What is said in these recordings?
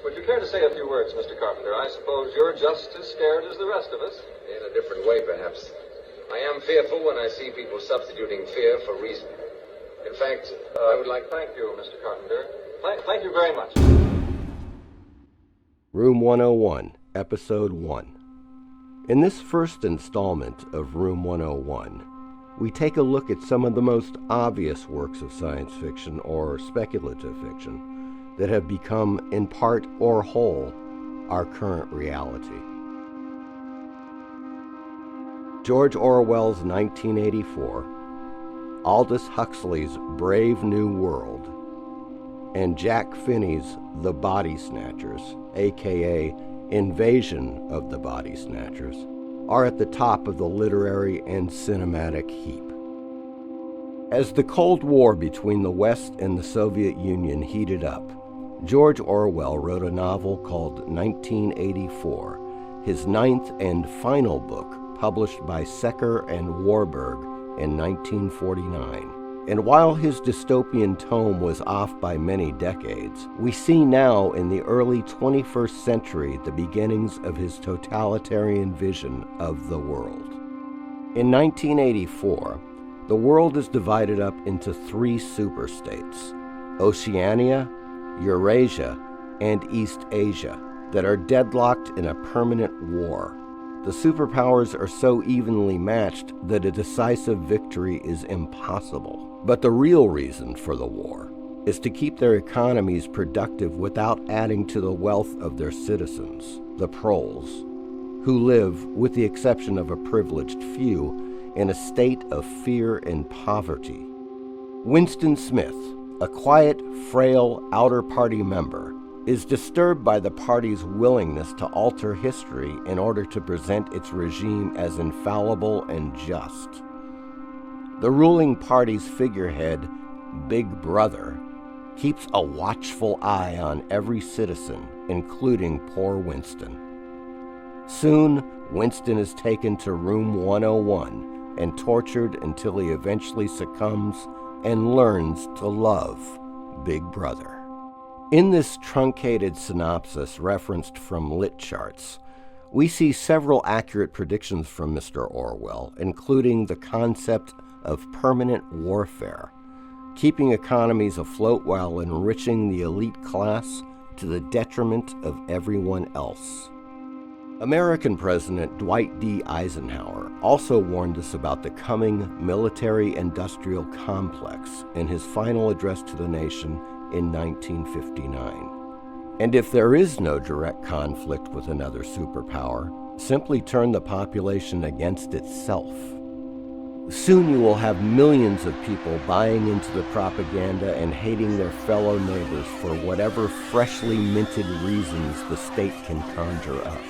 Would you care to say a few words, Mr. Carpenter? I suppose you're just as scared as the rest of us. In a different way, perhaps. I am fearful when I see people substituting fear for reason. In fact, I would like... Thank you, Mr. Carpenter. Thank you very much. Room 101, Episode 1. In this first installment of Room 101, we take a look at some of the most obvious works of science fiction or speculative fiction that have become, in part or whole, our current reality. George Orwell's 1984, Aldous Huxley's Brave New World, and Jack Finney's The Body Snatchers, aka Invasion of the Body Snatchers, are at the top of the literary and cinematic heap. As the Cold War between the West and the Soviet Union heated up, George Orwell wrote a novel called 1984, his ninth and final book published by Secker and Warburg in 1949. And while his dystopian tome was off by many decades, we see now in the early 21st century the beginnings of his totalitarian vision of the world. In 1984, the world is divided up into three superstates: Oceania, Eurasia, and East Asia, that are deadlocked in a permanent war. The superpowers are so evenly matched that a decisive victory is impossible. But the real reason for the war is to keep their economies productive without adding to the wealth of their citizens, the proles, who live, with the exception of a privileged few, in a state of fear and poverty. Winston Smith, a quiet, frail outer party member, is disturbed by the party's willingness to alter history in order to present its regime as infallible and just. The ruling party's figurehead, Big Brother, keeps a watchful eye on every citizen, including poor Winston. Soon, Winston is taken to Room 101 and tortured until he eventually succumbs and learns to love Big Brother. In this truncated synopsis referenced from lit charts, we see several accurate predictions from Mr. Orwell, including the concept of permanent warfare, keeping economies afloat while enriching the elite class to the detriment of everyone else. American President Dwight D. Eisenhower also warned us about the coming military-industrial complex in his final address to the nation in 1959. And if there is no direct conflict with another superpower, simply turn the population against itself. Soon you will have millions of people buying into the propaganda and hating their fellow neighbors for whatever freshly minted reasons the state can conjure up.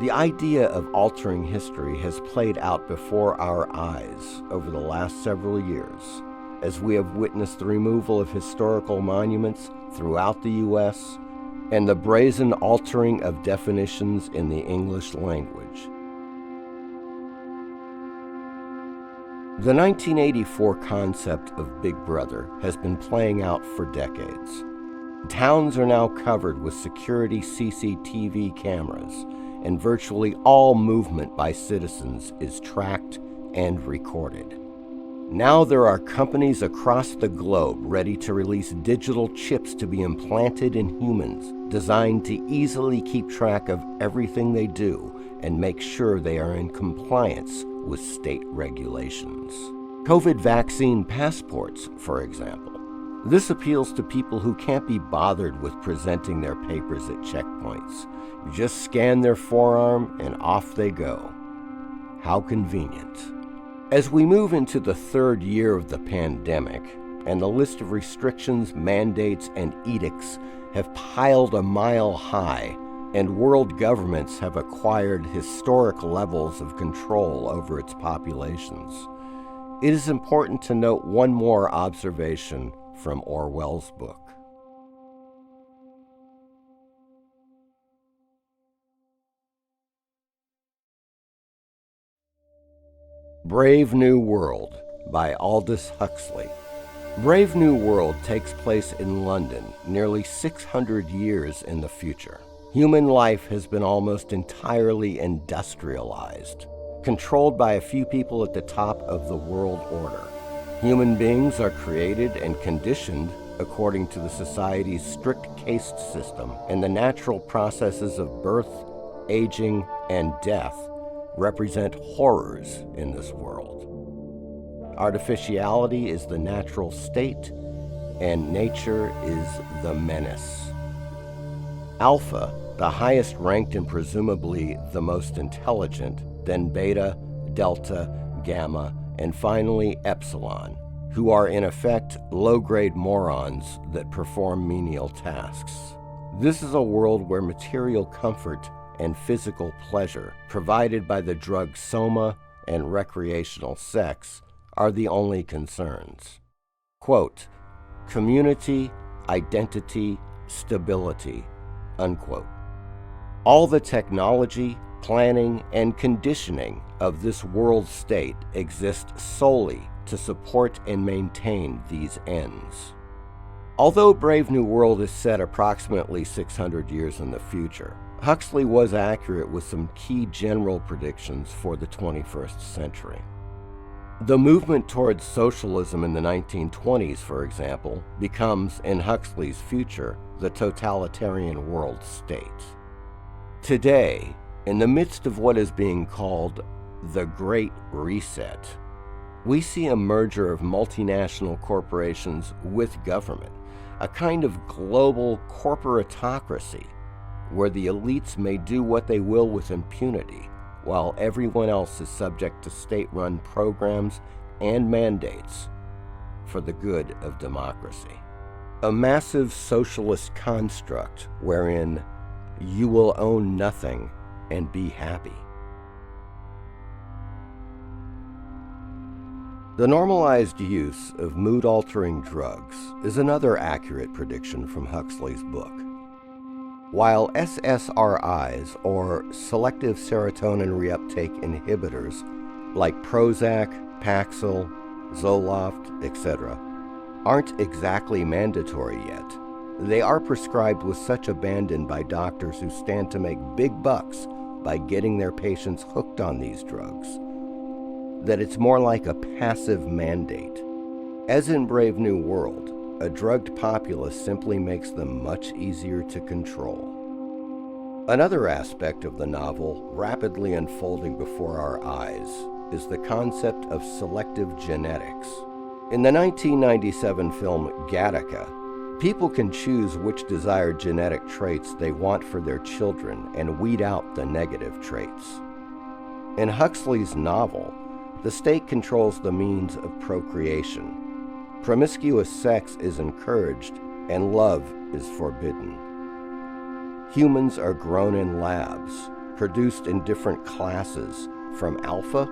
The idea of altering history has played out before our eyes over the last several years, as we have witnessed the removal of historical monuments throughout the U.S. and the brazen altering of definitions in the English language. The 1984 concept of Big Brother has been playing out for decades. Towns are now covered with security CCTV cameras, and virtually all movement by citizens is tracked and recorded. Now there are companies across the globe ready to release digital chips to be implanted in humans, designed to easily keep track of everything they do and make sure they are in compliance with state regulations. COVID vaccine passports, for example. This appeals to people who can't be bothered with presenting their papers at checkpoints. You just scan their forearm and off they go. How convenient. As we move into the third year of the pandemic, and the list of restrictions, mandates, and edicts have piled a mile high, and world governments have acquired historic levels of control over its populations, it is important to note one more observation from Orwell's book. Brave New World by Aldous Huxley. Brave New World takes place in London, nearly 600 years in the future. Human life has been almost entirely industrialized, controlled by a few people at the top of the world order. Human beings are created and conditioned according to the society's strict caste system, and the natural processes of birth, aging, and death represent horrors in this world. Artificiality is the natural state, and nature is the menace. Alpha, the highest ranked and presumably the most intelligent, then beta, delta, gamma, and finally epsilon, who are in effect low-grade morons that perform menial tasks. This is a world where material comfort and physical pleasure provided by the drug soma and recreational sex are the only concerns. Quote, community, identity, stability, unquote. All the technology, planning, and conditioning of this world state exists solely to support and maintain these ends. Although Brave New World is set approximately 600 years in the future, Huxley was accurate with some key general predictions for the 21st century. The movement towards socialism in the 1920s, for example, becomes, in Huxley's future, the totalitarian world state. Today, in the midst of what is being called the Great Reset, we see a merger of multinational corporations with government, a kind of global corporatocracy where the elites may do what they will with impunity, while everyone else is subject to state-run programs and mandates for the good of democracy. A massive socialist construct wherein you will own nothing and be happy. The normalized use of mood-altering drugs is another accurate prediction from Huxley's book. While SSRIs, or selective serotonin reuptake inhibitors, like Prozac, Paxil, Zoloft, etc., aren't exactly mandatory yet, they are prescribed with such abandon by doctors who stand to make big bucks by getting their patients hooked on these drugs, that it's more like a passive mandate. As in Brave New World, a drugged populace simply makes them much easier to control. Another aspect of the novel, rapidly unfolding before our eyes, is the concept of selective genetics. In the 1997 film Gattaca, people can choose which desired genetic traits they want for their children and weed out the negative traits. In Huxley's novel, the state controls the means of procreation. Promiscuous sex is encouraged, and love is forbidden. Humans are grown in labs, produced in different classes, from alpha,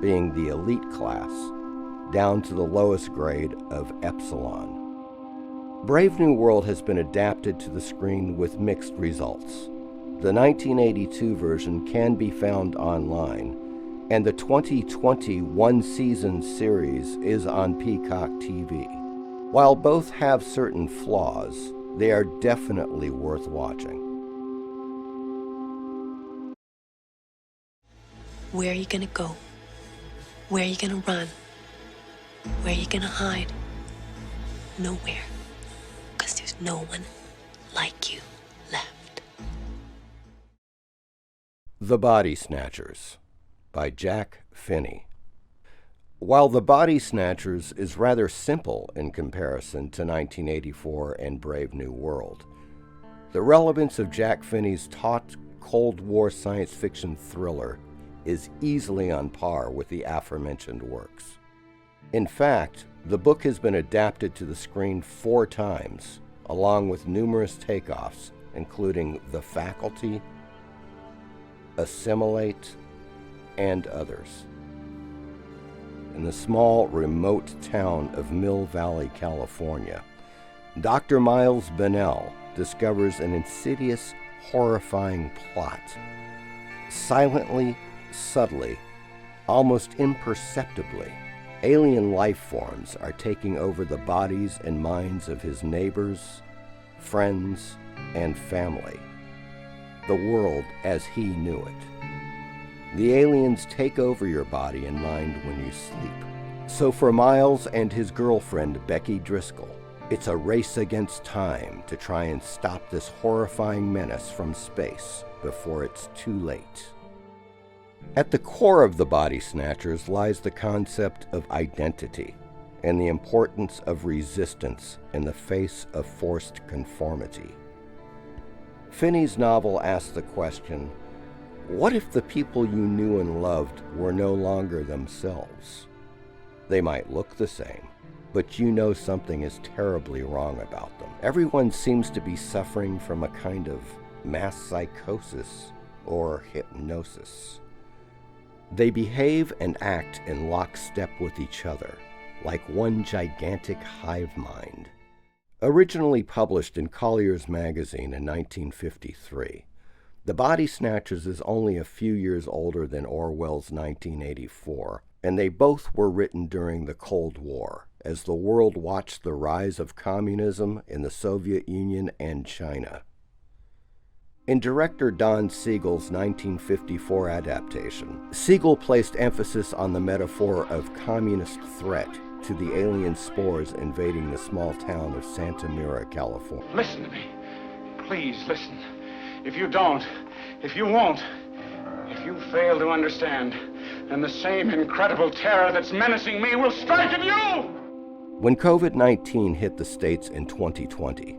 being the elite class, down to the lowest grade of epsilon. Brave New World has been adapted to the screen with mixed results. The 1982 version can be found online, and the 2020 one-season series is on Peacock TV. While both have certain flaws, they are definitely worth watching. Where are you gonna go? Where are you gonna run? Where are you gonna hide? Nowhere. Because there's no one like you left. The Body Snatchers by Jack Finney. While The Body Snatchers is rather simple in comparison to 1984 and Brave New World, the relevance of Jack Finney's taut Cold War science fiction thriller is easily on par with the aforementioned works. In fact, the book has been adapted to the screen 4 times, along with numerous takeoffs, including The Faculty, Assimilate, and others. In the small, remote town of Mill Valley, California, Dr. Miles Bennell discovers an insidious, horrifying plot. Silently, subtly, Almost imperceptibly, alien life forms are taking over the bodies and minds of his neighbors, friends, and family. The world as he knew it. The aliens take over your body and mind when you sleep. So for Miles and his girlfriend, Becky Driscoll, it's a race against time to try and stop this horrifying menace from space before it's too late. At the core of the Body Snatchers lies the concept of identity and the importance of resistance in the face of forced conformity. Finney's novel asks the question, what if the people you knew and loved were no longer themselves? They might look the same, but you know something is terribly wrong about them. Everyone seems to be suffering from a kind of mass psychosis or hypnosis. They behave and act in lockstep with each other, like one gigantic hive mind. Originally published in Collier's magazine in 1953, The Body Snatchers is only a few years older than Orwell's 1984, and they both were written during the Cold War, as the world watched the rise of communism in the Soviet Union and China. In director Don Siegel's 1954 adaptation, Siegel placed emphasis on the metaphor of communist threat to the alien spores invading the small town of Santa Mira, California. Listen to me. Please listen. If you don't, if you won't, if you fail to understand, then the same incredible terror that's menacing me will strike at you! When COVID-19 hit the States in 2020,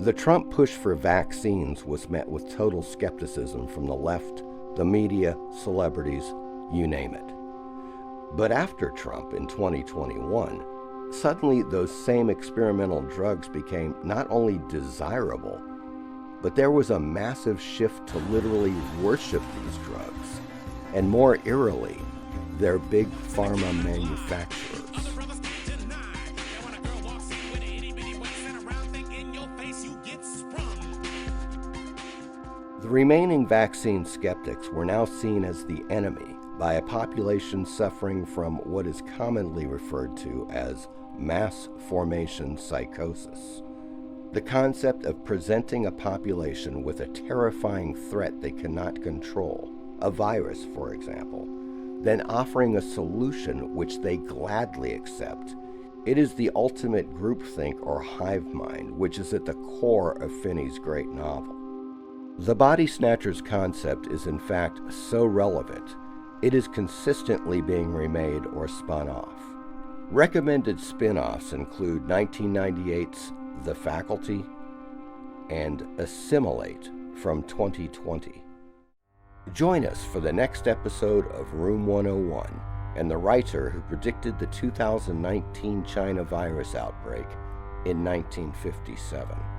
the Trump push for vaccines was met with total skepticism from the left, the media, celebrities, you name it. But after Trump in 2021, suddenly those same experimental drugs became not only desirable, but there was a massive shift to literally worship these drugs, and more eerily, their big pharma manufacturers. The remaining vaccine skeptics were now seen as the enemy by a population suffering from what is commonly referred to as mass formation psychosis. The concept of presenting a population with a terrifying threat they cannot control, a virus, for example, then offering a solution which they gladly accept. It is the ultimate groupthink or hive mind, which is at the core of Finney's great novel. The Body Snatchers concept is in fact so relevant, it is consistently being remade or spun off. Recommended spin-offs include 1998's The Faculty and Assimilate from 2020. Join us for the next episode of Room 101 and the writer who predicted the 2019 China virus outbreak in 1957.